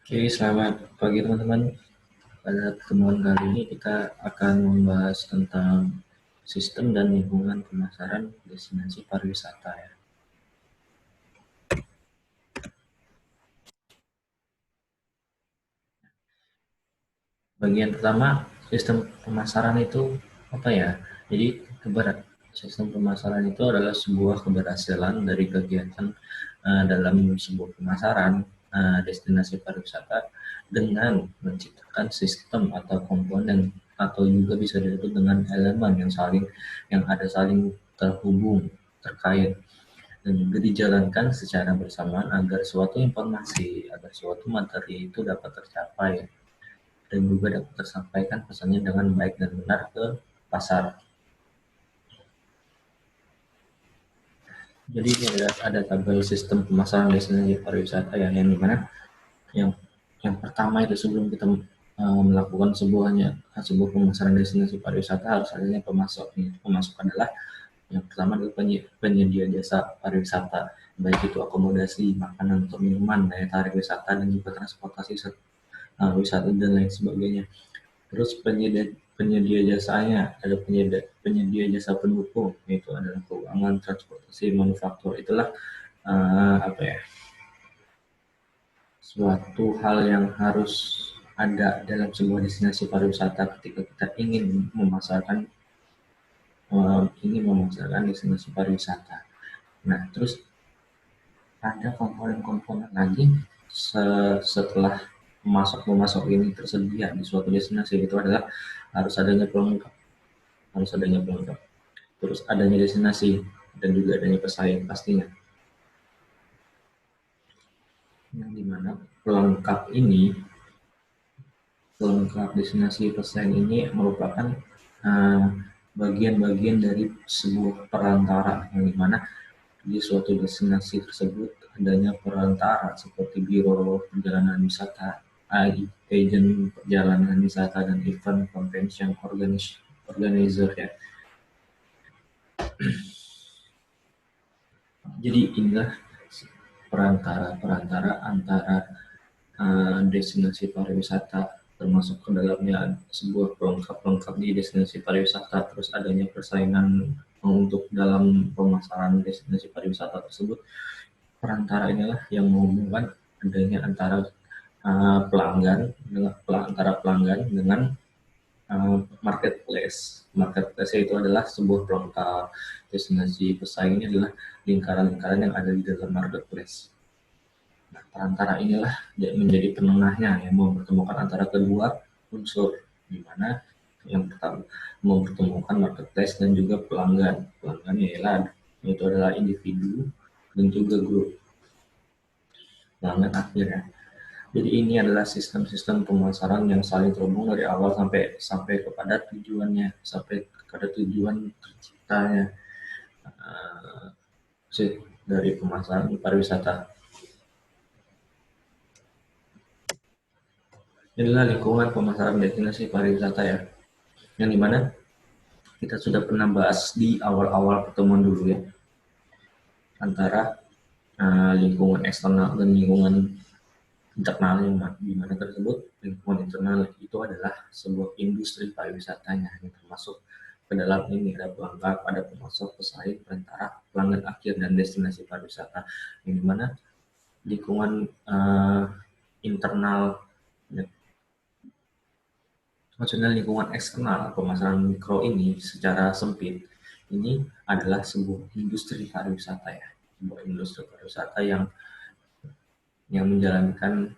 Oke, selamat pagi teman-teman. Pada pertemuan kali ini kita akan membahas tentang sistem dan lingkungan pemasaran destinasi pariwisata ya. Bagian pertama, sistem pemasaran itu apa ya? Jadi sistem pemasaran itu adalah sebuah keberhasilan dari kegiatan dalam sebuah pemasaran destinasi pariwisata dengan menciptakan sistem atau komponen atau juga bisa disebut dengan elemen yang ada saling terhubung terkait dan juga dijalankan secara bersamaan agar suatu materi itu dapat tercapai dan juga dapat tersampaikan pesannya dengan baik dan benar ke pasar. Jadi ini ada tabel sistem pemasaran destinasi pariwisata yang dimana yang yang pertama itu sebelum kita melakukan sebuah pemasaran destinasi pariwisata harus adanya pemasok. Pemasok adalah yang pertama adalah penyedia jasa pariwisata, baik itu akomodasi, makanan atau minuman, daya tarik wisata dan juga transportasi wisata dan lain sebagainya. Terus penyedia jasanya ada penyedia jasa pendukung, yaitu adalah keuangan, transportasi, manufaktur. Itulah apa ya, suatu hal yang harus ada dalam sebuah destinasi pariwisata ketika kita ingin memasarkan destinasi pariwisata. Nah, terus ada komponen-komponen lagi setelah pemasok ini tersedia di suatu destinasi, itu adalah harus adanya pelengkap, terus adanya destinasi dan juga adanya pesaing pastinya, yang dimana pelengkap destinasi pesaing ini merupakan bagian-bagian dari sebuah perantara, yang dimana di suatu destinasi tersebut adanya perantara seperti biro perjalanan wisata, agen perjalanan wisata, dan event convention organizer ya. Jadi inilah perantara antara destinasi pariwisata, termasuk ke dalamnya sebuah pelengkap di destinasi pariwisata, terus adanya persaingan untuk dalam pemasaran destinasi pariwisata tersebut. Perantara inilah yang menghubungkan adanya antara pelanggan dengan marketplace. Marketplace itu adalah sebuah pelengkap. Destinasi pesaing ini adalah lingkaran-lingkaran yang ada di dalam marketplace. Nah, perantara inilah menjadi penengahnya yang mempertemukan antara kedua unsur, di mana yang pertama mempertemukan marketplace dan juga pelanggan. Pelanggan yaitu adalah individu dan juga grup pelanggan akhir ya. Jadi ini adalah sistem-sistem pemasaran yang saling terhubung dari awal sampai kepada tujuan terciptanya dari pemasaran pariwisata. Inilah lingkungan pemasaran destinasi pariwisata ya, yang dimana kita sudah pernah bahas di awal-awal pertemuan dulu ya, antara lingkungan eksternal dan lingkungan internal, yang dimana tersebut lingkungan internal itu adalah sebuah industri pariwisatanya, yang termasuk ke dalam ini ada pelengkap, ada pemasok, pesaing, perantara, pelanggan akhir, dan destinasi pariwisata, yang dimana lingkungan internal, maksudnya lingkungan eksternal pemasaran mikro ini secara sempit ini adalah sebuah industri pariwisata ya, sebuah industri pariwisata yang menjalankan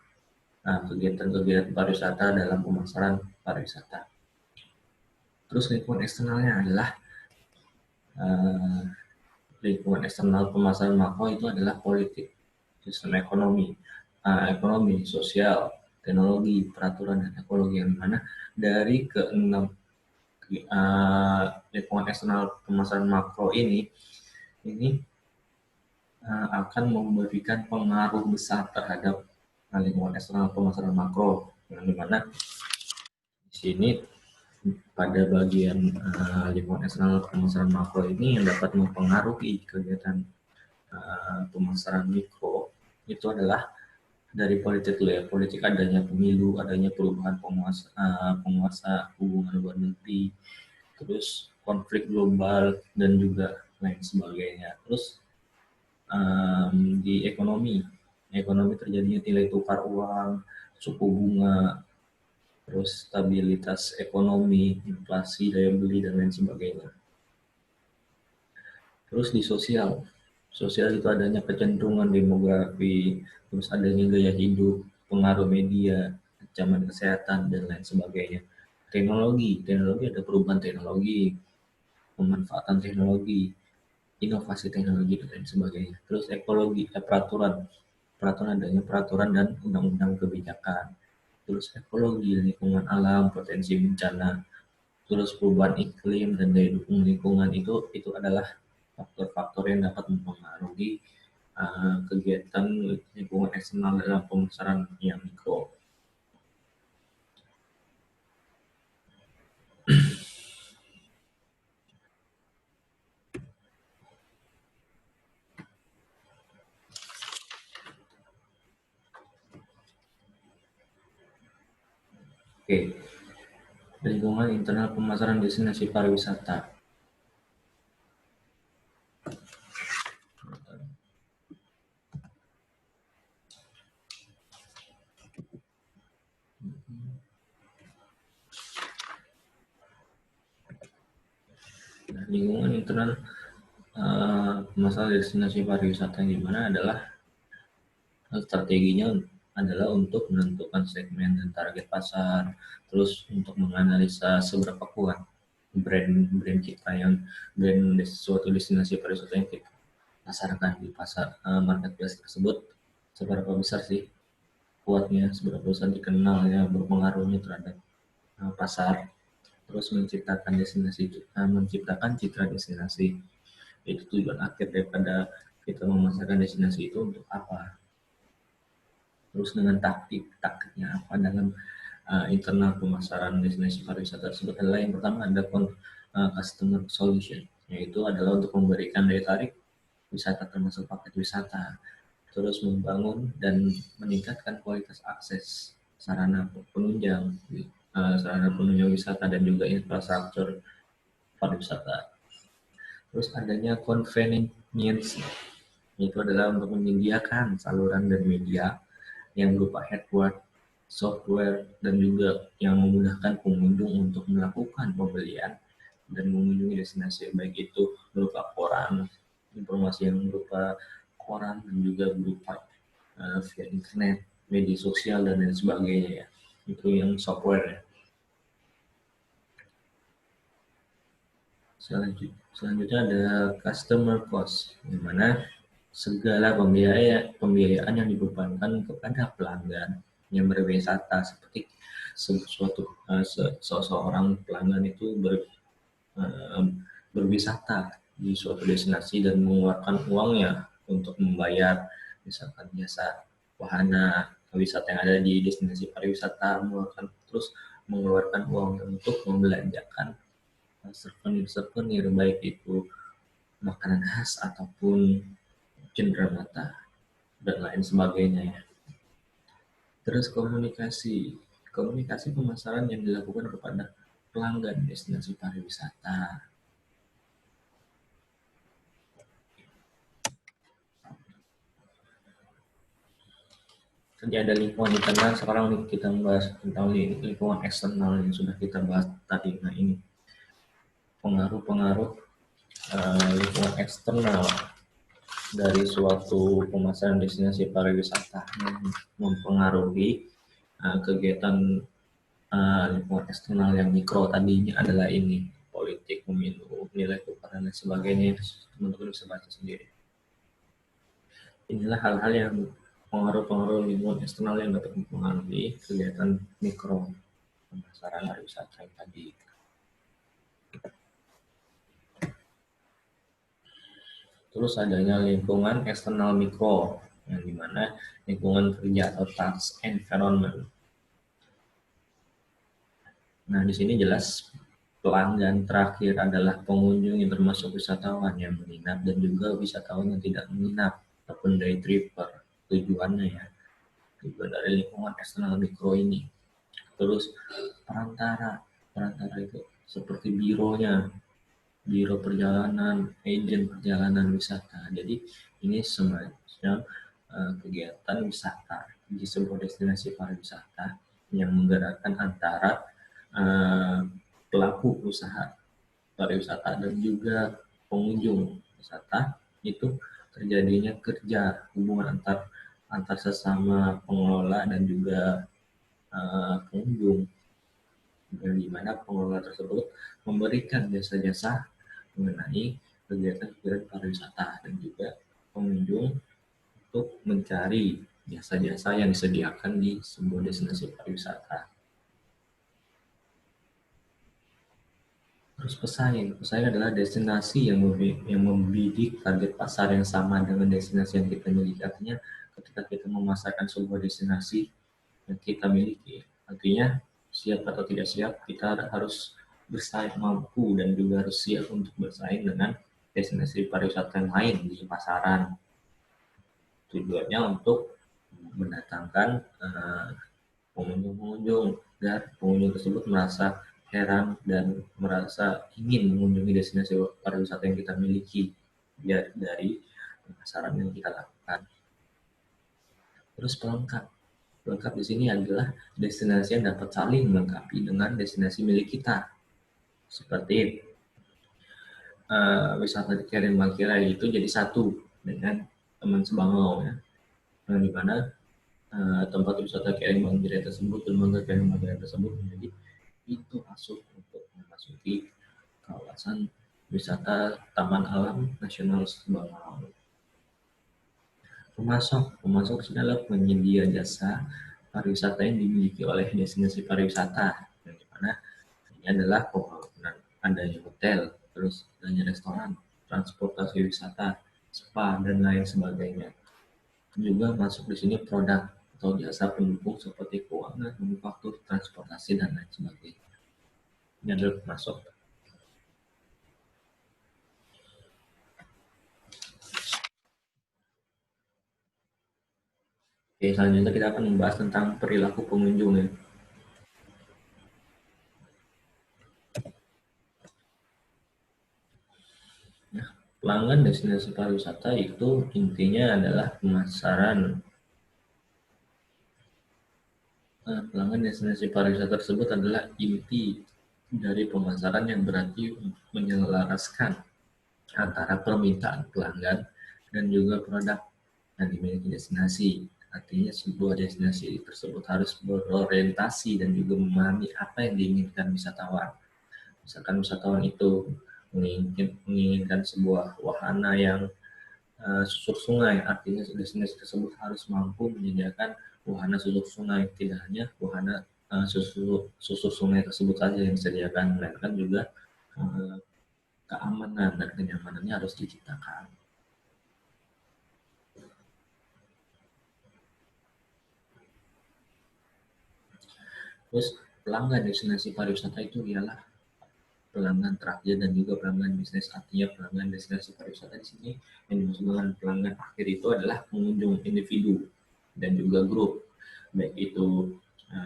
kegiatan-kegiatan pariwisata dalam pemasaran pariwisata. Terus lingkungan eksternalnya adalah lingkungan eksternal pemasaran makro itu adalah politik, sistem ekonomi, sosial, teknologi, peraturan, dan ekologi, yang mana dari keenam lingkungan eksternal pemasaran makro ini akan memberikan pengaruh besar terhadap lingkungan eksternal pemasaran makro, yang dimana di sini pada bagian lingkungan eksternal pemasaran makro ini yang dapat mempengaruhi kegiatan pemasaran mikro itu adalah Dari politik dulu ya, politik adanya pemilu, adanya perubahan penguasa, hubungan luar negeri, terus konflik global dan juga lain sebagainya. Terus di ekonomi terjadinya nilai tukar uang, suku bunga, terus stabilitas ekonomi, inflasi, daya beli dan lain sebagainya. Terus di sosial itu adanya kecenderungan demografi, terus adanya gaya hidup, pengaruh media, ancaman kesehatan dan lain sebagainya. Teknologi ada perubahan teknologi, pemanfaatan teknologi, inovasi teknologi dan lain sebagainya. Terus ekologi, peraturan adanya peraturan dan undang-undang kebijakan. Terus ekologi, lingkungan alam, potensi bencana, terus perubahan iklim dan daya dukung lingkungan itu adalah faktor-faktor yang dapat mempengaruhi kegiatan lingkungan eksternal dalam pemasaran yang mikro. Oke, lingkungan internal pemasaran destinasi pariwisata. Nah, lingkungan internal pemasaran destinasi pariwisata yang dimana adalah strateginya adalah untuk menentukan segmen dan target pasar, terus untuk menganalisa seberapa kuat brand kita yang suatu destinasi pariwisata yang kita pasarkan di pasar marketplace tersebut, seberapa besar sih kuatnya, seberapa besar dikenalnya, berpengaruhnya terhadap pasar, terus menciptakan citra destinasi. Itu tujuan akhir daripada kita memasarkan destinasi itu untuk apa. Terus dengan taktiknya apa dalam internal pemasaran destinasi pariwisata tersebut adalah yang pertama ada customer solution, yaitu adalah untuk memberikan daya tarik wisata termasuk paket wisata, terus membangun dan meningkatkan kualitas akses sarana penunjang wisata dan juga infrastruktur pariwisata. Terus adanya convenience, itu adalah untuk menyediakan saluran dan media yang berupa hardware, software, dan juga yang memudahkan pengunjung untuk melakukan pembelian dan mengunjungi destinasi, baik itu berupa koran, informasi yang berupa koran dan juga berupa via internet, media sosial dan lain sebagainya ya. Itu yang software ya. Selanjutnya ada customer cost, di mana segala pembiayaan yang dibebankan kepada pelanggan yang berwisata, seperti seseorang pelanggan itu berwisata di suatu destinasi dan mengeluarkan uangnya untuk membayar misalkan jasa wahana wisata yang ada di destinasi pariwisata, mengeluarkan uang untuk membelanjakan souvenir baik itu makanan khas ataupun cenderamata dan lain sebagainya ya. Terus komunikasi pemasaran yang dilakukan kepada pelanggan destinasi pariwisata. Jadi ada lingkungan internal, sekarang kita membahas tentang lingkungan eksternal yang sudah kita bahas tadi. Nah ini pengaruh-pengaruh lingkungan eksternal dari suatu pemasaran destinasi pariwisata yang mempengaruhi kegiatan lingkungan eksternal yang mikro tadinya adalah ini, politik, pemilu, nilai tukar dan lain sebagainya. Teman-teman bisa baca sendiri. Inilah hal-hal yang pengaruh-pengaruh lingkungan eksternal yang dapat mempengaruhi kegiatan mikro pemasaran pariwisata yang tadi. Terus adanya lingkungan eksternal mikro, yang dimana lingkungan kerja atau task environment. Nah, di sini jelas pelanggan terakhir adalah pengunjung yang termasuk wisatawan yang menginap dan juga wisatawan yang tidak menginap ataupun day tripper tujuannya ya. juga dari lingkungan eksternal mikro ini. Terus perantara itu seperti biro perjalanan, agen perjalanan wisata. Jadi ini semacam kegiatan wisata di sebuah destinasi pariwisata yang menggerakkan antara pelaku usaha pariwisata dan juga pengunjung wisata. Itu terjadinya hubungan antar sesama pengelola dan juga pengunjung, di mana pengelola tersebut memberikan jasa-jasa mengenai kegiatan-kegiatan pariwisata dan juga pengunjung untuk mencari jasa-jasa yang disediakan di sebuah destinasi pariwisata. Terus pesaing adalah destinasi yang membidik target pasar yang sama dengan destinasi yang kita miliki. Artinya ketika kita memasarkan sebuah destinasi yang kita miliki, artinya siap atau tidak siap, kita harus bersaing, mampu dan juga harus siap untuk bersaing dengan destinasi pariwisata yang lain di pasaran. Tujuannya untuk mendatangkan pengunjung-pengunjung, dan pengunjung tersebut merasa heran dan merasa ingin mengunjungi destinasi pariwisata yang kita miliki dari pemasaran yang kita lakukan. Terus pelengkap di sini adalah destinasi yang dapat saling melengkapi dengan destinasi milik kita, seperti wisata di Kering Mangkirai itu jadi satu dengan teman sebangau, ya, di mana tempat wisata Kering Mangkirai tersebut, lembaga Kering Mangkirai tersebut menjadi pintu masuk untuk memasuki kawasan wisata Taman Alam Nasional Sebangau. Pemasok adalah penyedia jasa pariwisata yang dimiliki oleh destinasi pariwisata, yang dimana ini adalah adanya hotel, terus adanya restoran, transportasi wisata, spa, dan lain sebagainya. Juga masuk di sini produk atau jasa pendukung seperti keuangan, manufaktur, transportasi, dan lain sebagainya. Ini adalah pemasok. Oke, selanjutnya kita akan membahas tentang perilaku pengunjung, ya. Nah, pelanggan destinasi pariwisata itu intinya adalah pemasaran. Pelanggan destinasi pariwisata tersebut adalah inti dari pemasaran yang berarti menyelaraskan antara permintaan pelanggan dan juga produk yang dimiliki destinasi. Artinya sebuah destinasi tersebut harus berorientasi dan juga memahami apa yang diinginkan wisatawan. Misalkan wisatawan itu menginginkan sebuah wahana yang susur sungai, artinya destinasi tersebut harus mampu menyediakan wahana susur sungai, tidak hanya wahana susur sungai tersebut saja yang disediakan, melainkan juga keamanan dan kenyamanannya harus diciptakan. Terus pelanggan destinasi pariwisata itu ialah pelanggan terakhir dan juga pelanggan bisnis. Artinya pelanggan destinasi pariwisata di sini yang dimaksud dengan pelanggan akhir itu adalah pengunjung individu dan juga grup, baik itu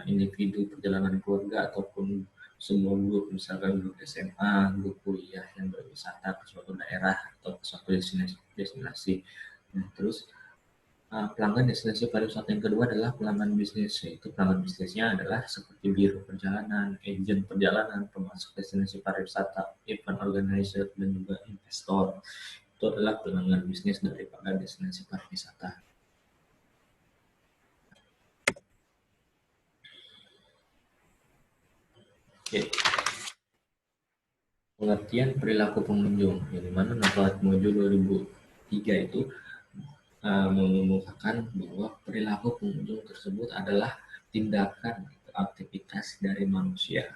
individu perjalanan keluarga ataupun semua grup, misalkan grup SMA, grup kuliah yang berwisata ke suatu daerah atau ke suatu destinasi. Nah, terus pelanggan destinasi pariwisata yang kedua adalah pelanggan bisnis, yaitu pelanggan bisnisnya adalah seperti biro perjalanan, agen perjalanan, pemasok destinasi pariwisata, event organizer, dan juga investor. Itu adalah pelanggan bisnis daripada destinasi pariwisata. Oke. Pengertian perilaku pengunjung, yang dimana Nafas Mojo 2003 itu mengumumkan bahwa perilaku pengunjung tersebut adalah tindakan atau aktivitas dari manusia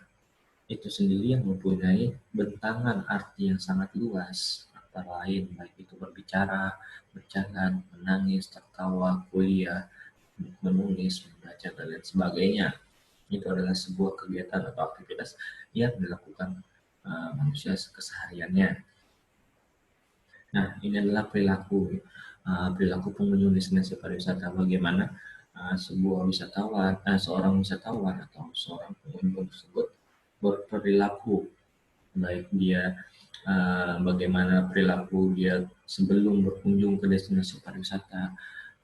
itu sendiri yang mempunyai bentangan arti yang sangat luas, antara lain baik itu berbicara, berjalan, menangis, tertawa, kuliah, menulis, membaca, dan lain sebagainya. Itu adalah sebuah kegiatan atau aktivitas yang dilakukan manusia kesehariannya. Nah, ini adalah perilaku pengunjung destinasi pariwisata. Bagaimana seorang wisatawan atau seorang pengunjung tersebut berperilaku, baik dia bagaimana perilaku dia sebelum berkunjung ke destinasi pariwisata,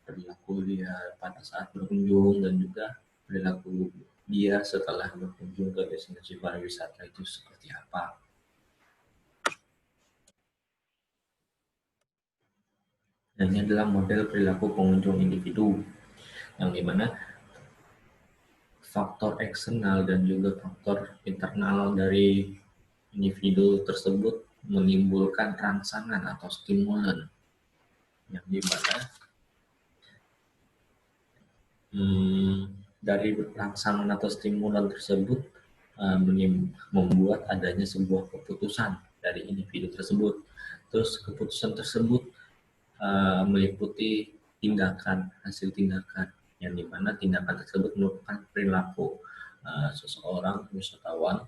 perilaku dia pada saat berkunjung, dan juga perilaku dia setelah berkunjung ke destinasi pariwisata itu seperti apa. Dan ini adalah model perilaku pengunjung individu, yang dimana faktor eksternal dan juga faktor internal dari individu tersebut menimbulkan rangsangan atau stimulan, yang dimana dari rangsangan atau stimulan tersebut membuat adanya sebuah keputusan dari individu tersebut. Terus keputusan tersebut meliputi hasil tindakan, yang dimana tindakan tersebut merupakan perilaku seseorang wisatawan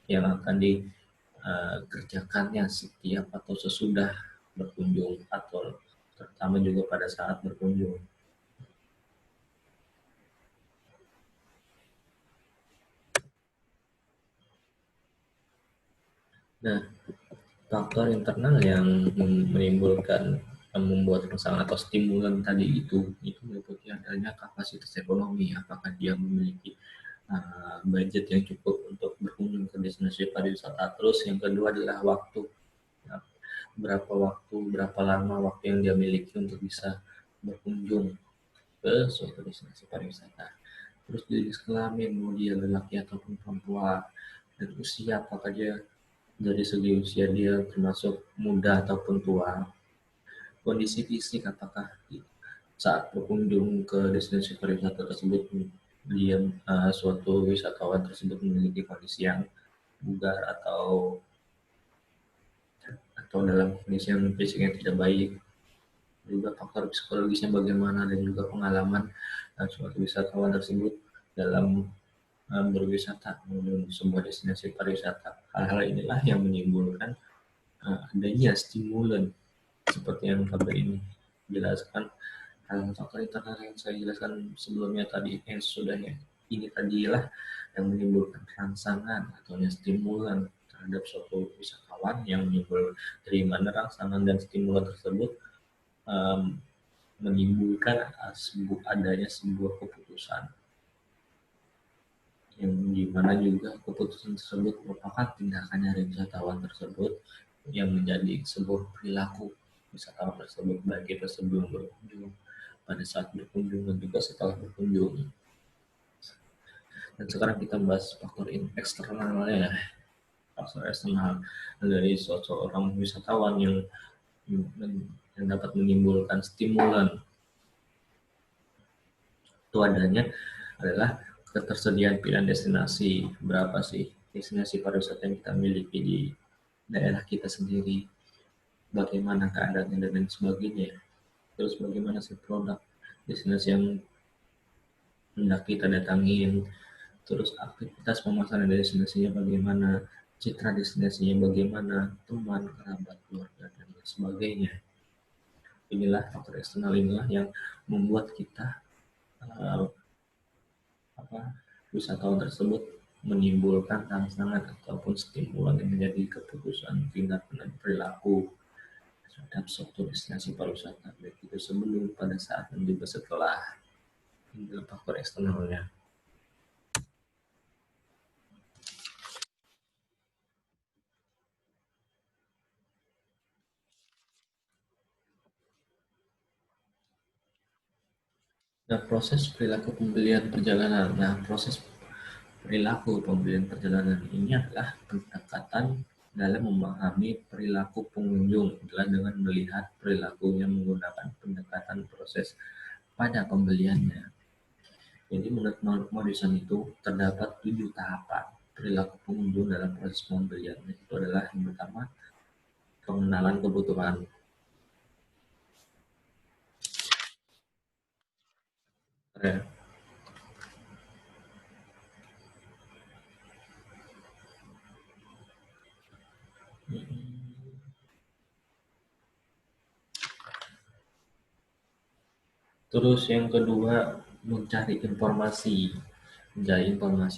yang akan dikerjakannya setiap atau sesudah berkunjung, atau terutama juga pada saat berkunjung. Nah, faktor internal yang menimbulkan membuat rangsangan atau stimulan tadi itu meliputi adanya kapasitas ekonomi, apakah dia memiliki budget yang cukup untuk berkunjung ke destinasi pariwisata. Terus yang kedua adalah waktu, ya, berapa lama waktu yang dia miliki untuk bisa berkunjung ke suatu destinasi pariwisata. Terus jenis kelamin, mau dia lelaki ataupun perempuan, dan usia, apakah dia dari segi usia dia termasuk muda ataupun tua, kondisi fisik, apakah saat berkunjung ke destinasi pariwisata tersebut dia suatu wisatawan tersebut memiliki kondisi yang bugar atau dalam kondisi yang fisik yang tidak baik, juga faktor psikologisnya bagaimana, dan juga pengalaman suatu wisatawan tersebut dalam berwisata menuju sebuah destinasi pariwisata. Hal-hal inilah yang menimbulkan adanya stimulan seperti yang KB ini jelaskan. Faktor internal yang saya jelaskan sebelumnya tadi ini tadilah yang menimbulkan rangsangan atau stimulan terhadap suatu wisatawan, yang dari mana rangsangan dan stimulan tersebut um, menimbulkan adanya sebuah keputusan, yang dimana juga keputusan tersebut merupakan tindakan dari wisatawan tersebut yang menjadi sebuah perilaku wisatawan tersebut, baik itu sebelum berkunjung, pada saat berkunjung, dan juga setelah berkunjung. Dan sekarang kita bahas faktor eksternalnya, faktor eksternal dari seorang wisatawan yang dapat menimbulkan stimulan itu adalah ketersediaan pilihan destinasi. Berapa sih destinasi pariwisata yang kita miliki di daerah kita sendiri, bagaimana keadaannya dan lain sebagainya. Terus bagaimana sih produk destinasi yang hendak kita datangin, terus aktivitas pemasaran destinasinya bagaimana, citra destinasinya bagaimana, teman, kerabat, keluarga, dan lain sebagainya. Inilah faktor eksternal inilah yang membuat kita wisatawan tersebut menimbulkan rangsangan ataupun stimulan yang menjadi keputusan, tindakan, dan perilaku terhadap suatu destinasi pariwisata, baik itu sebelum, pada saat, dan juga setelah. Ini adalah faktor eksternalnya. Nah, proses perilaku pembelian perjalanan. Nah, proses perilaku pembelian perjalanan ini adalah pendekatan dalam memahami perilaku pengunjung adalah dengan melihat perilakunya menggunakan pendekatan proses pada pembeliannya. Jadi menurut Morrison itu terdapat 7 tahapan perilaku pengunjung dalam proses pembelian. Itu adalah yang pertama, pengenalan kebutuhan. Ya. Terus yang kedua, mencari informasi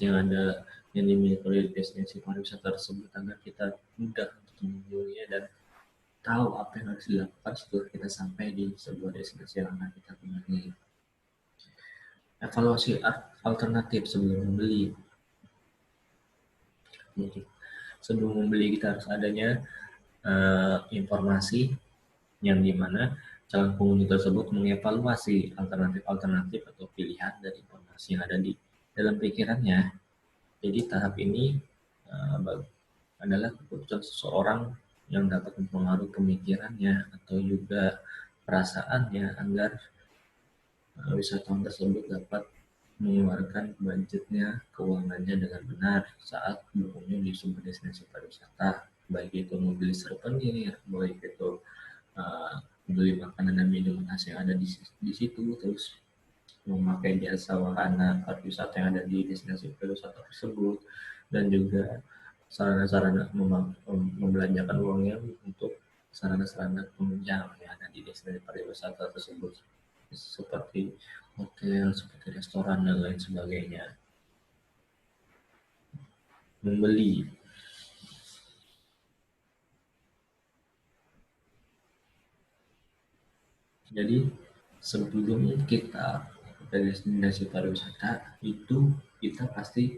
yang ada yang dimiliki oleh destinasi pariwisata tersebut agar kita mudah untuk mengunjunginya dan tahu apa yang harus dilakukan setelah kita sampai di sebuah destinasi yang akan kita kunjungi. Evaluasi alternatif sebelum membeli. Jadi, sebelum membeli kita harus adanya informasi yang dimana calon pengunjung tersebut mengevaluasi alternatif-alternatif atau pilihan dari informasi yang ada di dalam pikirannya. Jadi tahap ini adalah keputusan seseorang yang dapat mempengaruhi pemikirannya atau juga perasaannya agar wisatawan tersebut dapat mengeluarkan budgetnya, keuangannya dengan benar saat berkunjung di sebuah destinasi pariwisata, baik itu membeli souvenir, baik itu beli makanan dan minuman khas yang ada di situ, terus memakai jasa wahana pariwisata yang ada di destinasi pariwisata tersebut, dan juga sarana-sarana membelanjakan uangnya untuk sarana-sarana penunjang yang ada di destinasi pariwisata tersebut, seperti hotel, seperti restoran, dan lain sebagainya. Membeli. Jadi sebelum kita ke destinasi pariwisata itu kita pasti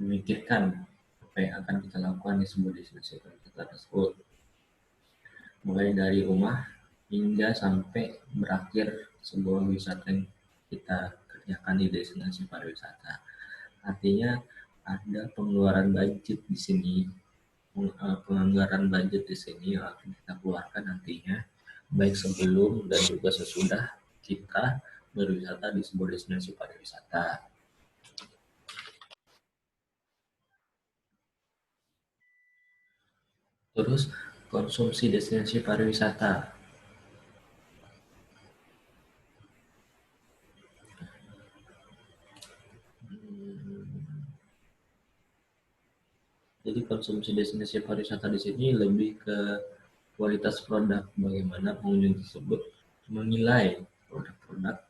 memikirkan apa yang akan kita lakukan di sebuah destinasi pariwisata tersebut, mulai dari rumah hingga sampai berakhir sebuah wisata yang kita kerjakan di destinasi pariwisata. Artinya ada pengeluaran budget di sini, penganggaran budget di sini yang akan kita keluarkan nantinya, baik sebelum dan juga sesudah kita berwisata di sebuah destinasi pariwisata. Terus konsumsi destinasi pariwisata. Jadi konsumsi destinasi pariwisata di sini lebih ke kualitas produk, bagaimana pengunjung tersebut menilai produk-produk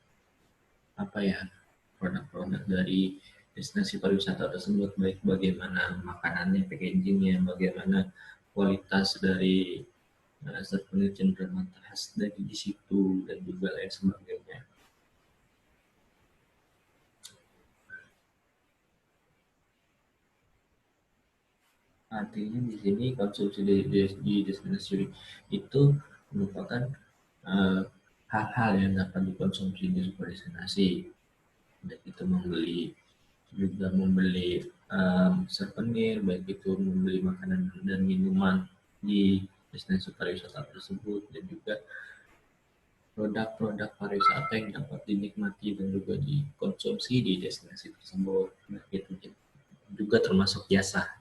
produk-produk dari destinasi pariwisata tersebut, baik bagaimana makanannya, packagingnya, bagaimana kualitas dari souvenir cenderamata khas dari di situ, dan juga lain sebagainya. Artinya di sini konsumsi di destinasi itu merupakan hal-hal yang dapat dikonsumsi di sebuah destinasi, baik itu membeli souvenir, baik itu membeli makanan dan minuman di destinasi pariwisata tersebut, dan juga produk-produk pariwisata yang dapat dinikmati dan juga dikonsumsi di destinasi tersebut. Nah, itu juga termasuk jasa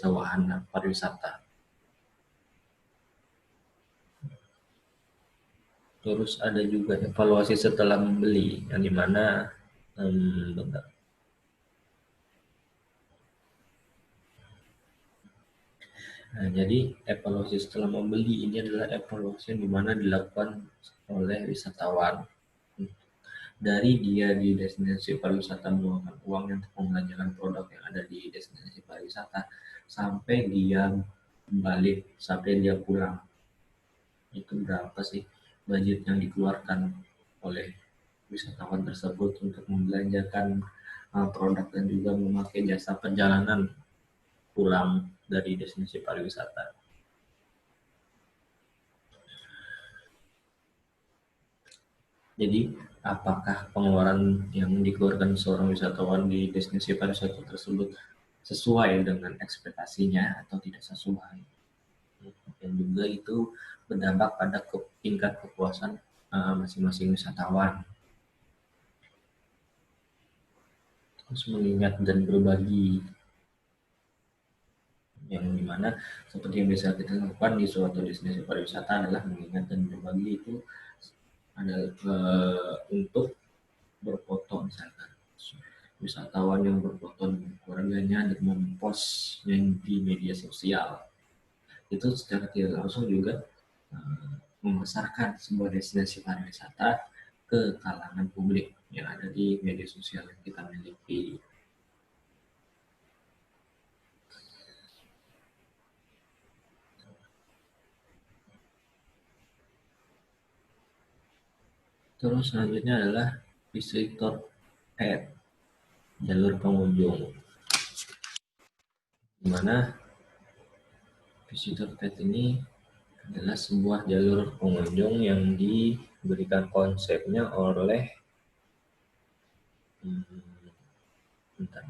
wahana pariwisata. Terus ada juga evaluasi setelah membeli, yang dimana Nah, jadi evaluasi setelah membeli ini adalah evaluasi yang dimana dilakukan oleh wisatawan dari dia di destinasi pariwisata mengeluarkan uang untuk membelanjakan produk yang ada di destinasi pariwisata sampai dia balik, sampai dia pulang. Itu berapa sih budget yang dikeluarkan oleh wisatawan tersebut untuk membelanjakan produk dan juga memakai jasa perjalanan pulang dari destinasi pariwisata. Jadi, apakah pengeluaran yang dikeluarkan seorang wisatawan di destinasi pariwisata tersebut sesuai dengan ekspektasinya atau tidak sesuai? Dan juga itu berdampak pada tingkat kepuasan masing-masing wisatawan. Terus mengingat dan berbagi, yang dimana seperti yang bisa kita lakukan di suatu destinasi pariwisata adalah mengingat dan berbagi itu adalah untuk berfoto, misalkan wisatawan yang berfoto dengan keluarganya dan mempostnya di media sosial, itu secara tidak langsung juga membesarkan sebuah destinasi pariwisata ke kalangan publik yang ada di media sosial yang kita miliki. Terus selanjutnya adalah visitor path, jalur pengunjung, di mana visitor path ini adalah sebuah jalur pengunjung yang diberikan konsepnya oleh bentar,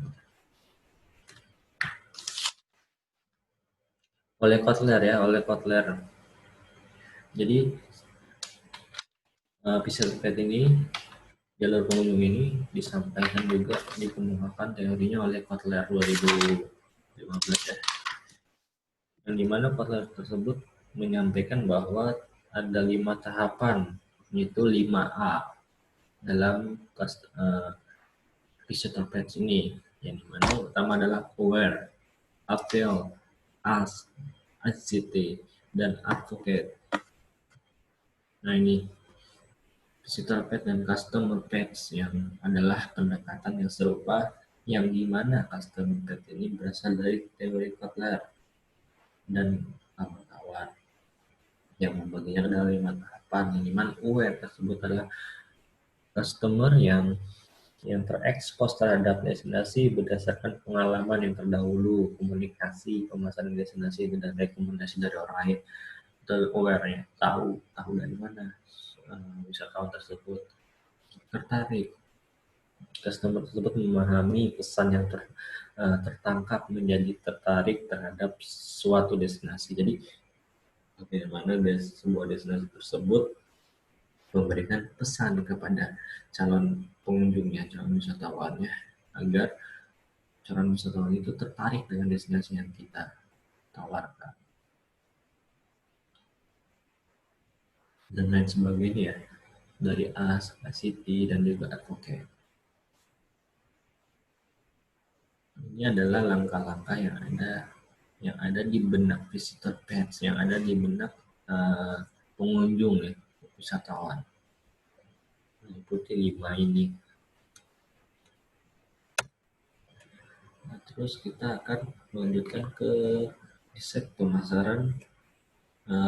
oleh Kotler ya, oleh Kotler. Jadi visitor path ini, jalur pengunjung ini disampaikan juga, dikemukakan teorinya oleh Kotler 2015 ya. Yang dimana Kotler tersebut menyampaikan bahwa ada 5 tahapan, yaitu 5A dalam visitor path ini. Yang dimana pertama adalah aware, appeal, ask, agitate, dan advocate. Nah ini visitor path dan customer path yang adalah pendekatan yang serupa, yang dimana customer path ini berasal dari teori Kotler dan kawan-kawan yang membaginya adalah 5 tahapan. Yang dimana aware tersebut adalah customer yang terekspos terhadap destinasi berdasarkan pengalaman yang terdahulu, komunikasi, pemasaran destinasi dan rekomendasi dari orang lain. Itu aware ya, tahu dari mana wisatawan tersebut tertarik. Customer tersebut memahami pesan yang tertangkap menjadi tertarik terhadap suatu destinasi. Jadi bagaimana sebuah destinasi tersebut memberikan pesan kepada calon pengunjungnya, calon wisatawannya, agar calon wisatawan itu tertarik dengan destinasi yang kita tawarkan dan lain sebagainya, dari Ask, City, dan juga Advocate. Ini adalah langkah-langkah yang ada di benak visitor path, yang ada di benak pengunjung ya, wisatawan. Meliputi 5 ini. Nah, terus kita akan melanjutkan ke riset pemasaran,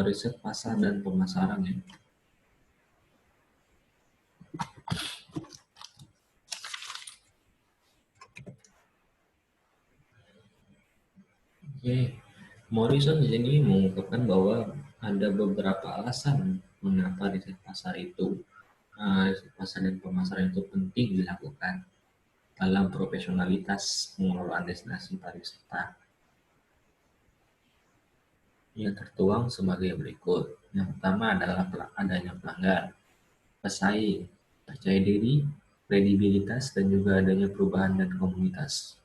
riset pasar dan pemasaran ya. Oke, Morrison di sini mengungkapkan bahwa ada beberapa alasan mengapa riset pasar itu, riset pasar dan pemasaran itu penting dilakukan dalam profesionalitas pengelolaan destinasi pariwisata. Yang tertuang sebagai berikut. Yang pertama adalah adanya pelanggan, pesaing, percaya diri, kredibilitas, dan juga adanya perubahan dan komunitas.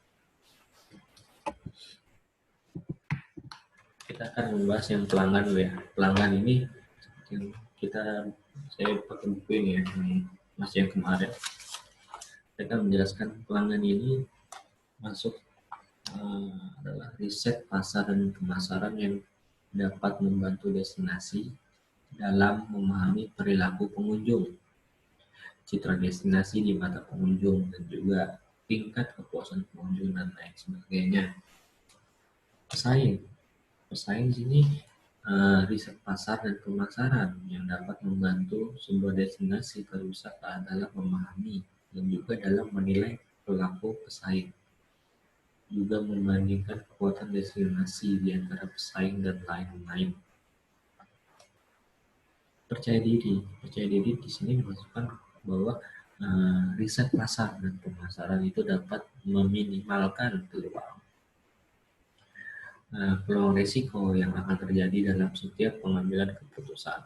Kita akan membahas yang pelanggan ya. Pelanggan ini yang saya pakai buku ini ya, masih yang kemarin. Saya akan menjelaskan pelanggan ini masuk adalah riset pasar dan pemasaran yang dapat membantu destinasi dalam memahami perilaku pengunjung, citra destinasi di mata pengunjung, dan juga tingkat kepuasan pengunjung dan lain sebagainya. Pesaing sini riset pasar dan pemasaran yang dapat membantu sebuah destinasi pariwisata dalam memahami dan juga dalam menilai perilaku pesaing, juga membandingkan kekuatan destinasi di antara pesaing dan lain-lain. Percaya diri di sini dimaksudkan bahwa riset pasar dan pemasaran itu dapat meminimalkan peluang risiko yang akan terjadi dalam setiap pengambilan keputusan.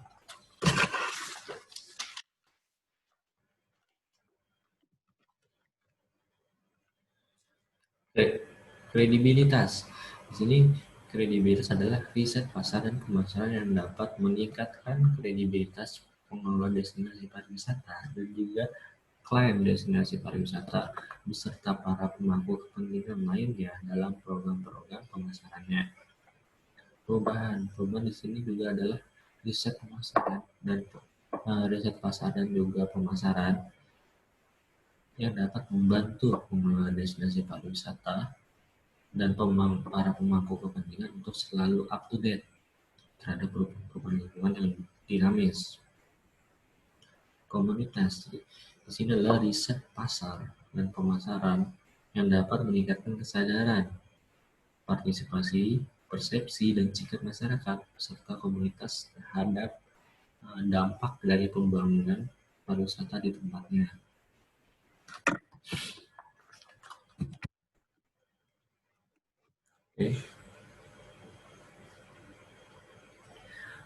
Kredibilitas. Di sini kredibilitas adalah riset pasar dan pemasaran yang dapat meningkatkan kredibilitas pengelola destinasi pariwisata dan juga klaim destinasi pariwisata beserta para pemangku kepentingan lainnya dalam program-program pemasarannya. Perubahan di sini juga adalah riset pemasaran dan riset pasar dan juga pemasaran yang dapat membantu pengelola destinasi pariwisata dan para pemangku kepentingan untuk selalu up to date terhadap perubahan lingkungan yang dinamis. Komunitas di sini adalah riset pasar dan pemasaran yang dapat meningkatkan kesadaran, partisipasi, persepsi, dan sikap masyarakat serta komunitas terhadap dampak dari pembangunan pariwisata di tempatnya. Oke.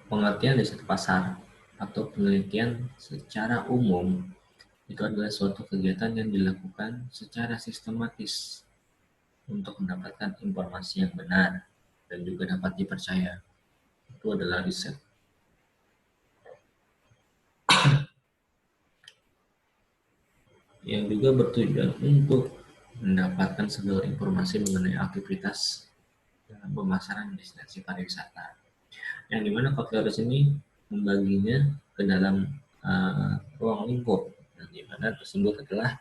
Pengertian riset pasar atau penelitian secara umum itu adalah suatu kegiatan yang dilakukan secara sistematis untuk mendapatkan informasi yang benar dan juga dapat dipercaya. Itu adalah riset. Yang juga bertujuan untuk mendapatkan segala informasi mengenai aktivitas dalam pemasaran destinasi pariwisata. Yang dimana Kotleris ini membaginya ke dalam ruang lingkup, yang dimana tersebut adalah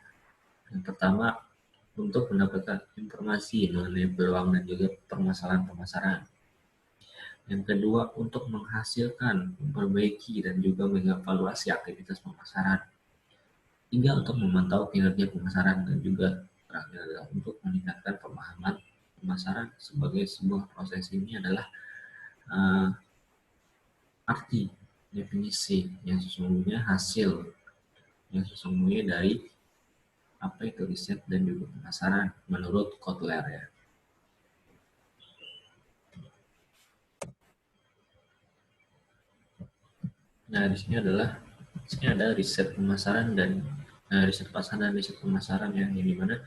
yang pertama untuk mendapatkan informasi mengenai peluang dan juga permasalahan pemasaran. Yang kedua untuk menghasilkan, memperbaiki dan juga mengevaluasi aktivitas pemasaran. Tiga untuk memantau kinerja pemasaran dan juga terakhir adalah untuk meningkatkan pemahaman pemasaran sebagai sebuah proses. Ini adalah arti definisi yang sesungguhnya hasil yang sesungguhnya dari apa itu riset dan juga pemasaran menurut Kotler ya. Nah di sini ada riset pemasaran dan riset pasar dan riset pemasaran yang dimana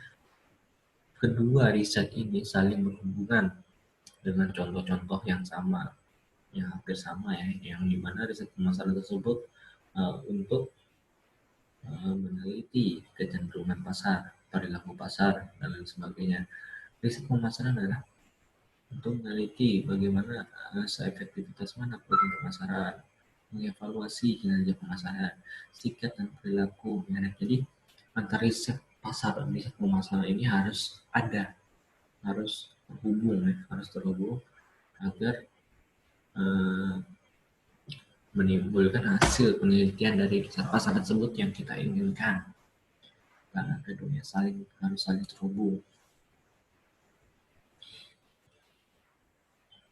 kedua riset ini saling berhubungan dengan contoh-contoh yang sama, yang hampir sama ya, yang dimana riset pemasaran tersebut untuk meneliti kecenderungan pasar, perilaku pasar, dan lain sebagainya. Riset pemasaran adalah untuk meneliti bagaimana seefektivitas mana program pemasaran, mengevaluasi kinerja pemasaran, sikap dan perilaku merek. Jadi antara riset pasar dan riset pemasaran ini harus terhubung agar menimbulkan hasil penelitian dari riset pasar tersebut yang kita inginkan. Karena keduanya harus saling terhubung.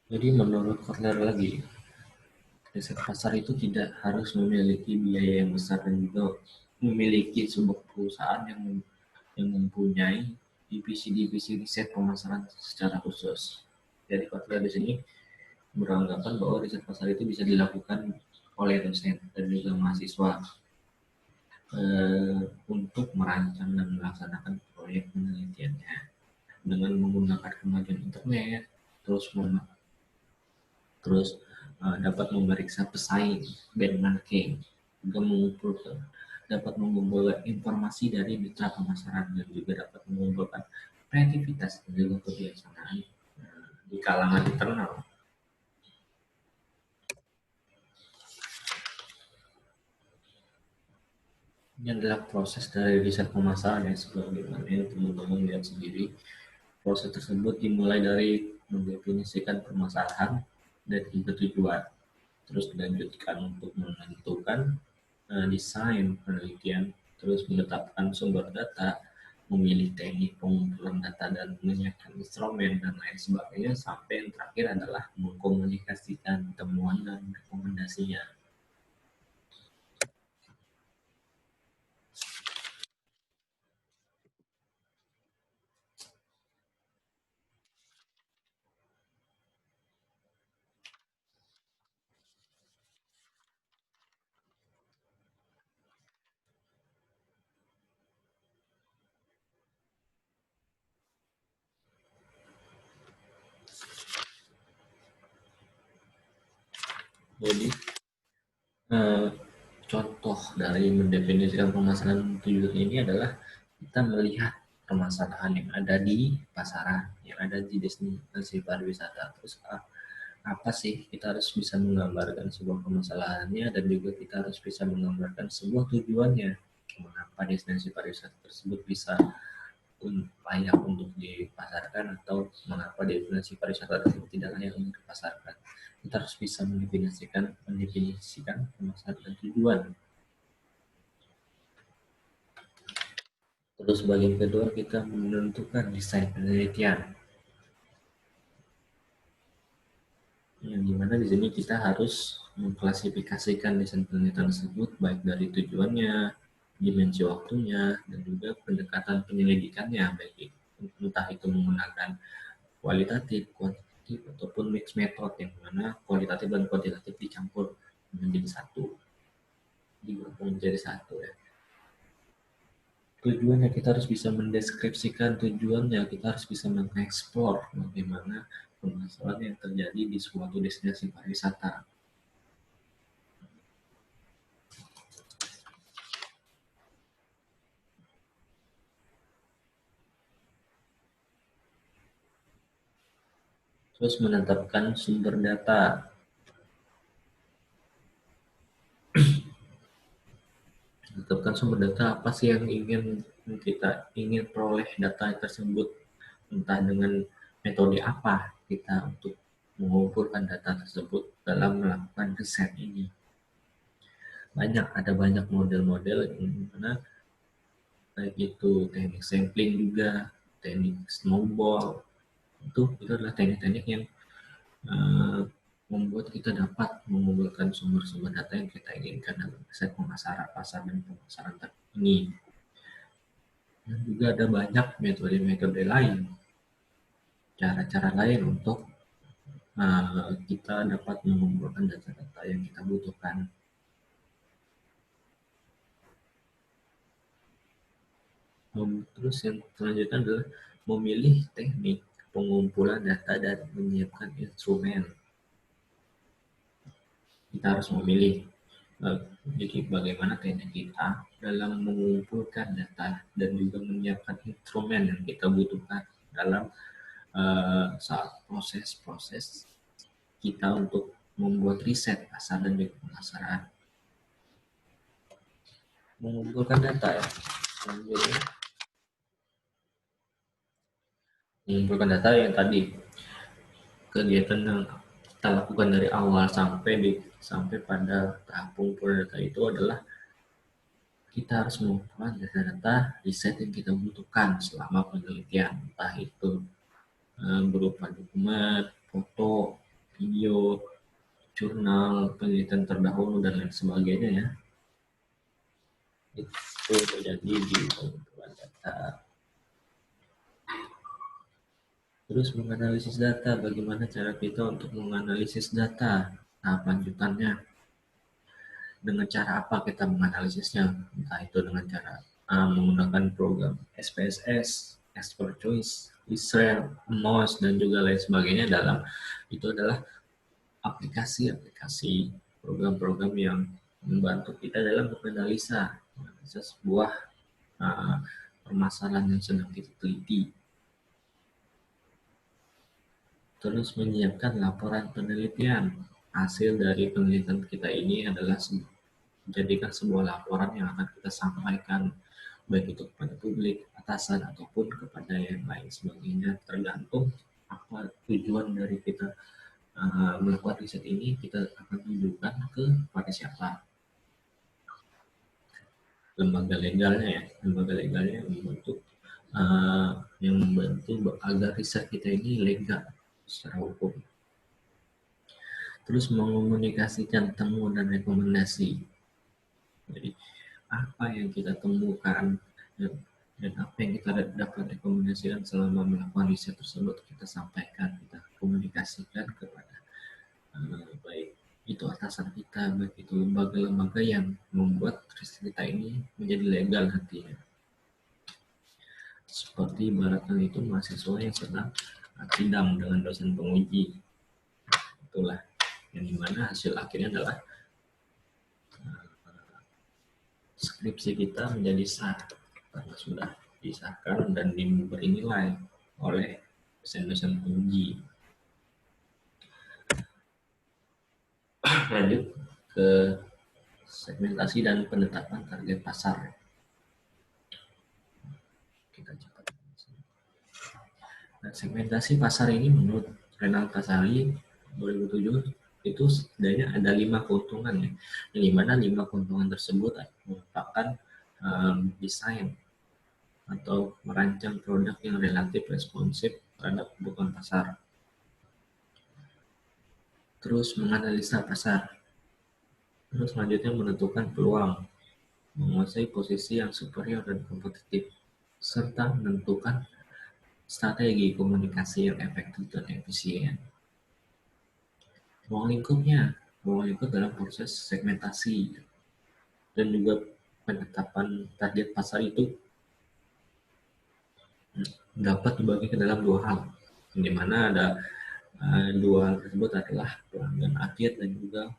Jadi menurut Kotler lagi, riset pasar itu tidak harus memiliki biaya yang besar dan juga memiliki sebuah perusahaan yang mempunyai divisi-divisi riset pemasaran secara khusus. Jadi Kotler di sini beranggapan bahwa riset pasar itu bisa dilakukan oleh dosen dan juga mahasiswa untuk merancang dan melaksanakan proyek penelitiannya dengan menggunakan kemajuan internet, terus dapat memeriksa pesaing, benchmarking, juga dapat mengumpulkan informasi dari mitra pemasaran dan juga dapat mengumpulkan kreativitas dan juga kebiasaan di kalangan internal. Ini adalah proses dari riset pemasaran yang sebagaimana teman-teman lihat sendiri. Proses tersebut dimulai dari mendefinisikan permasalahan dan juga tujuan, terus dilanjutkan untuk menentukan desain penelitian, terus menetapkan sumber data, memilih teknik pengumpulan data dan menyiapkan instrumen dan lain sebagainya, sampai yang terakhir adalah mengkomunikasikan temuan dan rekomendasinya. Jadi contoh dari mendefinisikan permasalahan tujuan ini adalah kita melihat permasalahan yang ada di pasaran, yang ada di destinasi pariwisata. Terus apa sih, kita harus bisa menggambarkan sebuah permasalahannya dan juga kita harus bisa menggambarkan sebuah tujuannya. Mengapa destinasi pariwisata tersebut bisa layak untuk dipasarkan atau mengapa destinasi pariwisata tersebut tidak layak untuk dipasarkan. Kita harus bisa mendefinisikan permasalahan dan tujuan. Terus bagian kedua kita menentukan desain penelitian. Yang dimana di sini kita harus mengklasifikasikan desain penelitian tersebut baik dari tujuannya, dimensi waktunya, dan juga pendekatan penyelidikannya, baik entah itu menggunakan kualitatif, kuantitatif, ataupun mix method yang mana kualitatif dan kuantitatif dicampur menjadi satu, digabung menjadi satu ya. Tujuannya kita harus bisa mendeskripsikan tujuannya, kita harus bisa mengeksplor bagaimana permasalahan yang terjadi di suatu destinasi pariwisata. Terus menetapkan sumber data. Menetapkan sumber data apa sih yang kita ingin peroleh data tersebut, entah dengan metode apa kita untuk mengumpulkan data tersebut dalam melakukan riset ini. Ada banyak model-model yang mana baik itu teknik sampling juga, teknik snowball, itu adalah teknik-teknik yang membuat kita dapat mengumpulkan sumber-sumber data yang kita inginkan dalam riset pemasaran pasar dan pemasaran ini. Dan juga ada banyak metode-metode lain, cara-cara lain untuk kita dapat mengumpulkan data-data yang kita butuhkan. Terus yang selanjutnya adalah memilih teknik pengumpulan data dan menyiapkan instrumen. Kita harus memilih jadi bagaimana teknik kita dalam mengumpulkan data dan juga menyiapkan instrumen yang kita butuhkan dalam saat proses-proses kita untuk membuat riset pasar dan juga pemasaran. Mengumpulkan data ya. Selanjutnya mengumpulkan data yang tadi kegiatan yang kita lakukan dari awal sampai pada tahap pengumpulan data itu adalah kita harus mengumpulkan data-data riset yang kita butuhkan selama penelitian, entah itu berupa dokumen, foto, video, jurnal, penelitian terdahulu, dan lain sebagainya ya. Itu terjadi di pengumpulan data. Terus menganalisis data, bagaimana cara kita untuk menganalisis data? Tahap lanjutannya, dengan cara apa kita menganalisisnya? Entah itu dengan cara menggunakan program SPSS, Expert Choice, Israel, MOS, dan juga lain sebagainya. Itu adalah aplikasi program-program yang membantu kita dalam menganalisa sebuah permasalahan yang sedang kita teliti. Terus menyiapkan laporan penelitian. Hasil dari penelitian kita ini adalah menjadikan sebuah laporan yang akan kita sampaikan baik itu kepada publik, atasan, ataupun kepada yang lain sebagainya, tergantung apa tujuan dari kita melakukan riset ini. Kita akan tunjukkan kepada siapa, lembaga legalnya yang membantu agar riset kita ini legal secara hukum. Terus mengomunikasikan temuan dan rekomendasi. Jadi apa yang kita temukan dan apa yang kita dapat rekomendasikan selama melakukan riset tersebut, kita sampaikan, kita komunikasikan kepada baik itu atasan kita, baik itu lembaga-lembaga yang membuat riset kita ini menjadi legal nantinya. Seperti ibaratkan itu mahasiswa yang sedang sidang dengan dosen penguji. Itulah yang dimana hasil akhirnya adalah skripsi kita menjadi sah karena sudah disahkan dan diberi nilai oleh dosen-dosen penguji. Lanjut ke segmentasi dan penetapan target pasar. Kita cepat. Nah, segmentasi pasar ini menurut Renal Kasali 2007 itu setidaknya ada 5 keuntungan ya. Yang dimana 5 keuntungan tersebut merupakan desain atau merancang produk yang relatif responsif terhadap kebutuhan pasar. Terus menganalisa pasar. Terus selanjutnya menentukan peluang, menguasai posisi yang superior dan kompetitif, serta menentukan strategi komunikasi yang efektif dan efisien. Ruang lingkup dalam proses segmentasi dan juga penetapan target pasar itu dapat dibagi ke dalam dua hal, di mana ada dua hal tersebut adalah pelanggan akhir dan juga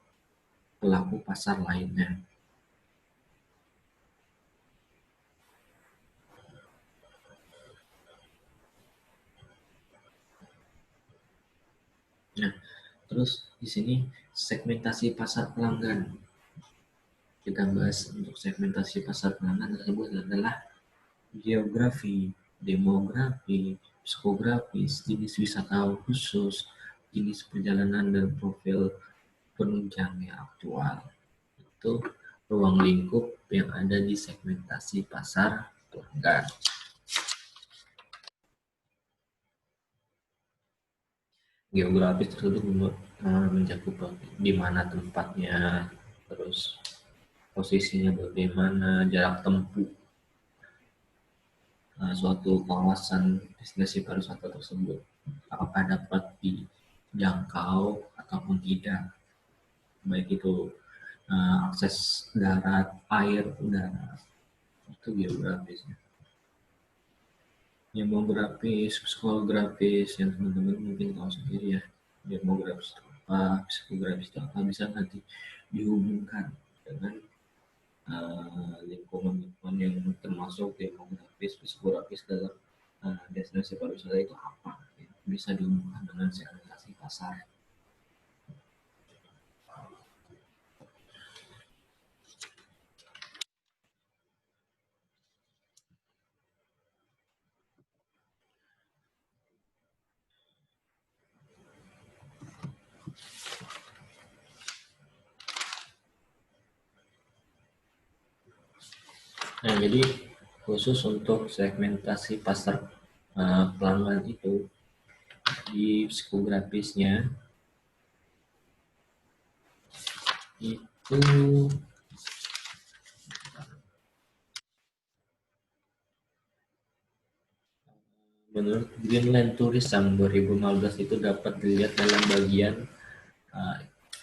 pelaku pasar lainnya. Nah, terus di sini segmentasi pasar pelanggan. Kita bahas untuk segmentasi pasar pelanggan tersebut adalah geografi, demografi, psikografis, jenis wisatawan khusus, jenis perjalanan dan profil penunjangnya aktual. Itu ruang lingkup yang ada di segmentasi pasar pelanggan. Geografis tersebut mencakup di mana tempatnya, terus posisinya bagaimana, jarak tempuh suatu kawasan destinasi pariwisata tersebut, apakah dapat dijangkau ataupun tidak, baik itu akses darat, air, udara, itu geografisnya. Demografis, psikografis yang teman-teman mungkin tahu sendiri ya. Demografis itu apa, psikografis itu apa, bisa nanti dihubungkan dengan lingkungan yang termasuk demografis, psikografis dalam destinasi pariwisata itu apa, ya. Bisa dihubungkan dengan segmentasi pasar. Nah, jadi khusus untuk segmentasi pasar pelanggan itu di psikografisnya itu menurut Greenland Tourism 2015 itu dapat dilihat dalam bagian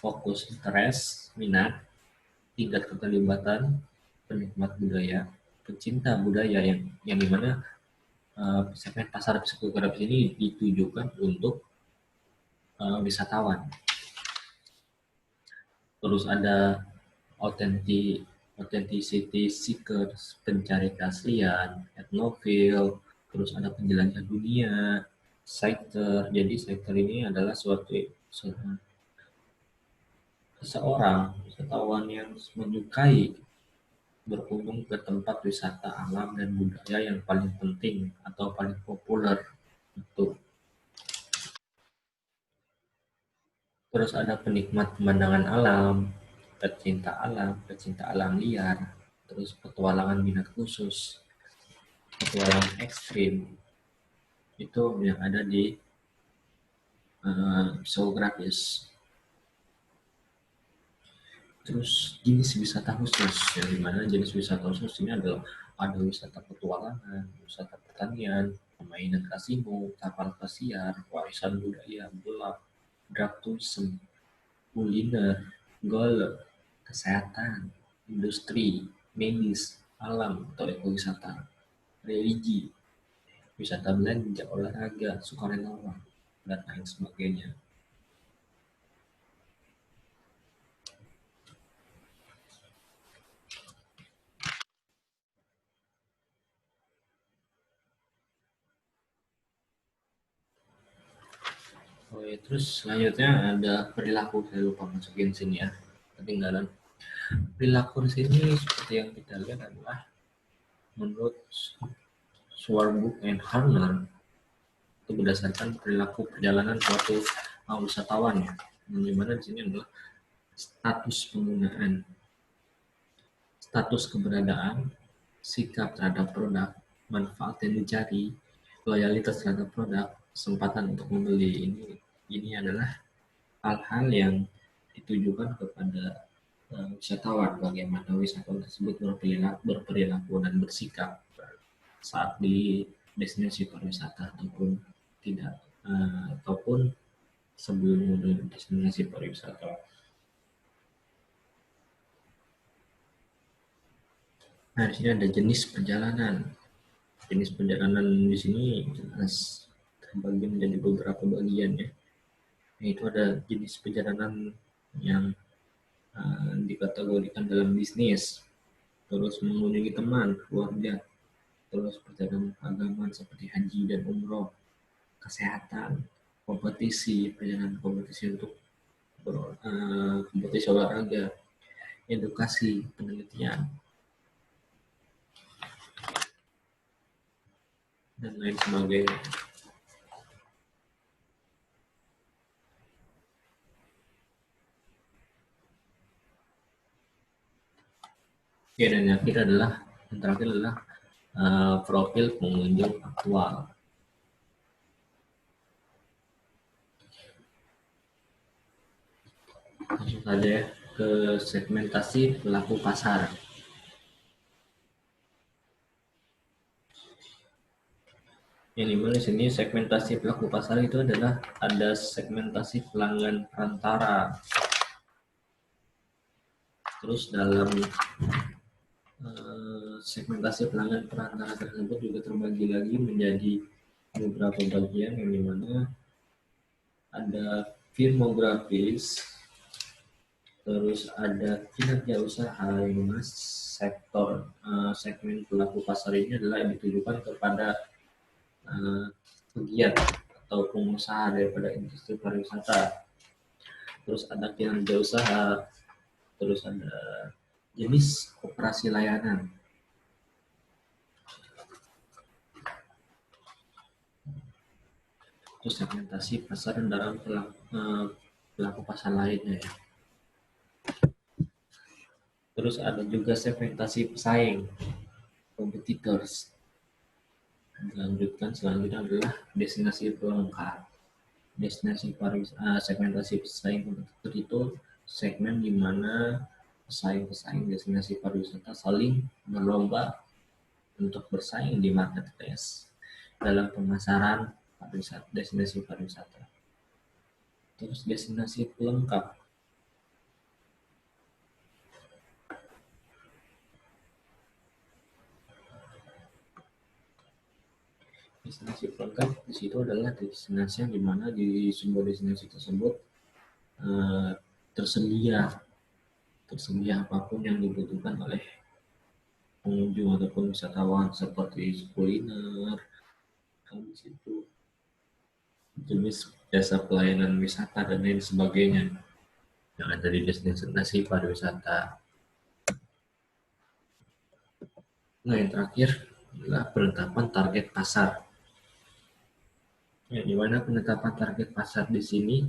fokus interest, minat, tingkat keterlibatan, penikmat budaya, pecinta budaya yang dimana segmen pasar psikografis ini ditujukan untuk wisatawan. Terus ada authenticity seekers, pencari keaslian, etnofil, terus ada penjelajah dunia, sighter. Jadi sighter ini adalah seorang wisatawan yang menyukai berkunjung ke tempat wisata alam dan budaya yang paling penting atau paling populer. Itu. Terus ada penikmat pemandangan alam, pecinta alam liar, terus petualangan minat khusus, petualangan ekstrim. Itu yang ada di psikografis. Terus jenis wisata khusus, yang dimana jenis wisata khusus ini adalah ada wisata petualangan, wisata pertanian, permainan kasino, kapal pesiar, warisan budaya, gelap, drug tourism, kuliner, golf, kesehatan, industri, medis, alam atau ekowisata, religi, wisata belanja, olahraga, sukarelawan, dan lain sebagainya. Oke, terus selanjutnya ada perilaku, saya lupa masukin sini ya, ketinggalan. Perilaku di sini seperti yang kita lihat adalah menurut Swarbrick and Harner itu berdasarkan perilaku perjalanan suatu wisatawan ya. Yang dimana di sini adalah status penggunaan, status keberadaan, sikap terhadap produk, manfaat yang dicari, loyalitas terhadap produk, kesempatan untuk membeli. Ini adalah hal-hal yang ditujukan kepada wisatawan, bagaimana wisatawan tersebut berperilaku dan bersikap saat di destinasi pariwisata ataupun tidak, ataupun sebelum menuju destinasi pariwisata. Nah, di sini ada jenis perjalanan. Jenis perjalanan di sini jelas terbagi menjadi beberapa bagian ya. Yaitu ada jenis perjalanan yang dikategorikan dalam bisnis, terus mengunjungi teman, keluarga, terus perjalanan keagamaan seperti haji dan umroh, kesehatan, kompetisi, perjalanan kompetisi untuk kompetisi olahraga, edukasi, penelitian, dan lain sebagainya. Ya, dan yang terakhir adalah profil pengunjung aktual. Langsung saja ya ke segmentasi pelaku pasar. Yang dimana di sini segmentasi pelaku pasar itu adalah ada segmentasi pelanggan perantara. Terus dalam segmentasi pelanggan perantara tersebut juga terbagi lagi menjadi beberapa bagian, yang dimana ada firmografis, terus ada kinerja usaha, yang dimana segmen pelaku pasar ini adalah yang ditujukan kepada pegiat atau pengusaha daripada industri pariwisata. Terus ada kinerja usaha, terus ada jenis operasi layanan. Terus segmentasi pasar dalam pelaku pasar lainnya ya. Terus ada juga segmentasi pesaing, competitors. Selanjutnya adalah destinasi pelengkap. Destinasi segmentasi pesaing kompetitor itu segmen di mana pesaing-pesaing destinasi pariwisata saling berlomba untuk bersaing di marketplace dalam pemasaran destinasi pariwisata. Terus destinasi pelengkap. Destinasi pelengkap di situ adalah destinasi yang dimana di sebuah destinasi tersebut tersedia apapun yang dibutuhkan oleh pengunjung ataupun wisatawan, seperti kuliner, habis itu jenis jasa pelayanan wisata dan lain sebagainya yang ada di destinasi pariwisata. Nah, yang terakhir adalah penetapan target pasar. Ya, di mana penetapan target pasar di sini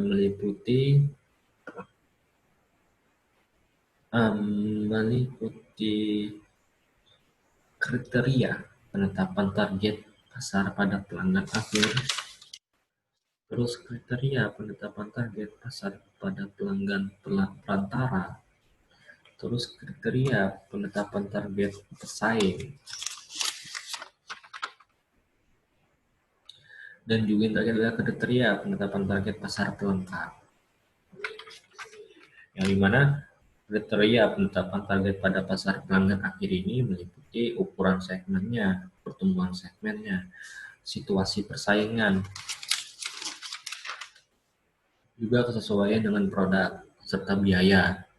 meliputi kriteria penetapan target pasar pada pelanggan akhir, terus kriteria penetapan target pasar pada pelanggan perantara, terus kriteria penetapan target pesaing, dan juga yang terakhir adalah kriteria penetapan target pasar pelengkap. Yang dimana kriteria penetapan target pada pasar pelanggan akhir ini meliputi ukuran segmennya, pertumbuhan segmennya, situasi persaingan, juga kesesuaian dengan produk serta biaya.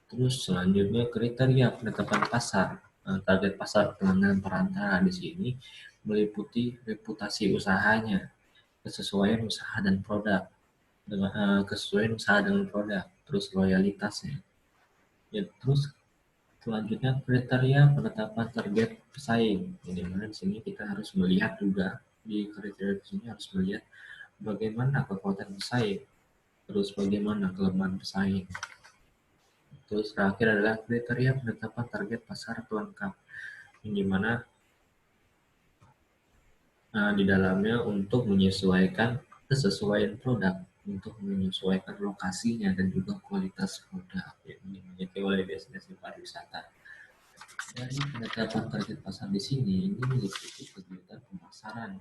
Terus selanjutnya kriteria penetapan pasar, target pasar pelanggan perantara di sini meliputi reputasi usahanya, kesesuaian usaha dan produk, dengan kesesuaian usaha dengan produk, terus loyalitasnya. Ya, terus selanjutnya kriteria penetapan target pesaing. Di mana di sini kita harus melihat juga di kriteria di sini harus melihat bagaimana kekuatan pesaing, terus bagaimana kelemahan pesaing. Terus terakhir adalah kriteria penetapan target pasar pelengkap, di mana di dalamnya untuk menyesuaikan kesesuaian produk, untuk menyesuaikan lokasinya dan juga kualitas produk yang dimiliki oleh destinasi pariwisata. Dari penetapan target pasar di sini ini meliputi kegiatan pemasaran,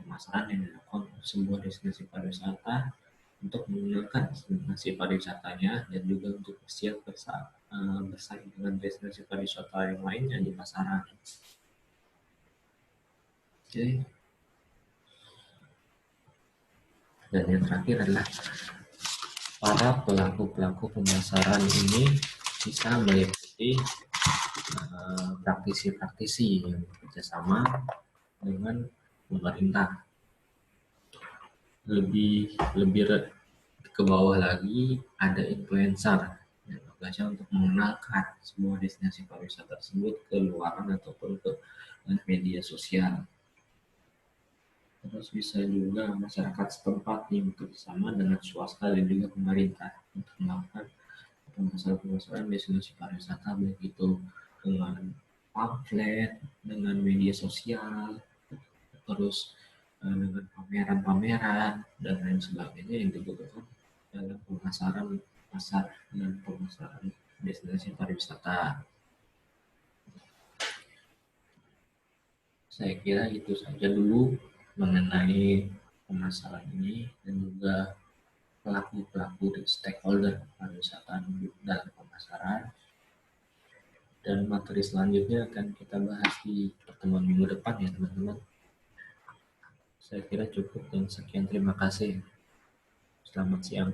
pemasaran yang dilakukan oleh sebuah destinasi pariwisata untuk mengenalkan destinasi pariwisatanya dan juga untuk siap bersaing dengan destinasi pariwisata yang lainnya di pasaran. Oke. Dan yang terakhir adalah para pelaku-pelaku pemasaran ini bisa meliputi praktisi-praktisi yang bekerjasama dengan pemerintah. Lebih ke bawah lagi ada influencer yang tugasnya untuk mengenalkan sebuah destinasi pariwisata tersebut ke luaran ataupun ke media sosial. Terus bisa juga masyarakat setempat yang bekerjasama dengan swasta dan juga pemerintah untuk melakukan pemasaran destinasi pariwisata, baik itu dengan pamflet, dengan media sosial, terus dengan pameran-pameran dan lain sebagainya yang dibutuhkan dalam pemasaran pasar dan pemasaran destinasi pariwisata. Saya kira itu saja dulu mengenai pemasaran ini dan juga pelaku-pelaku dan stakeholder pariwisata dalam pemasaran. Dan materi selanjutnya akan kita bahas di pertemuan minggu depan ya teman-teman. Saya kira cukup dan sekian, terima kasih. Selamat siang.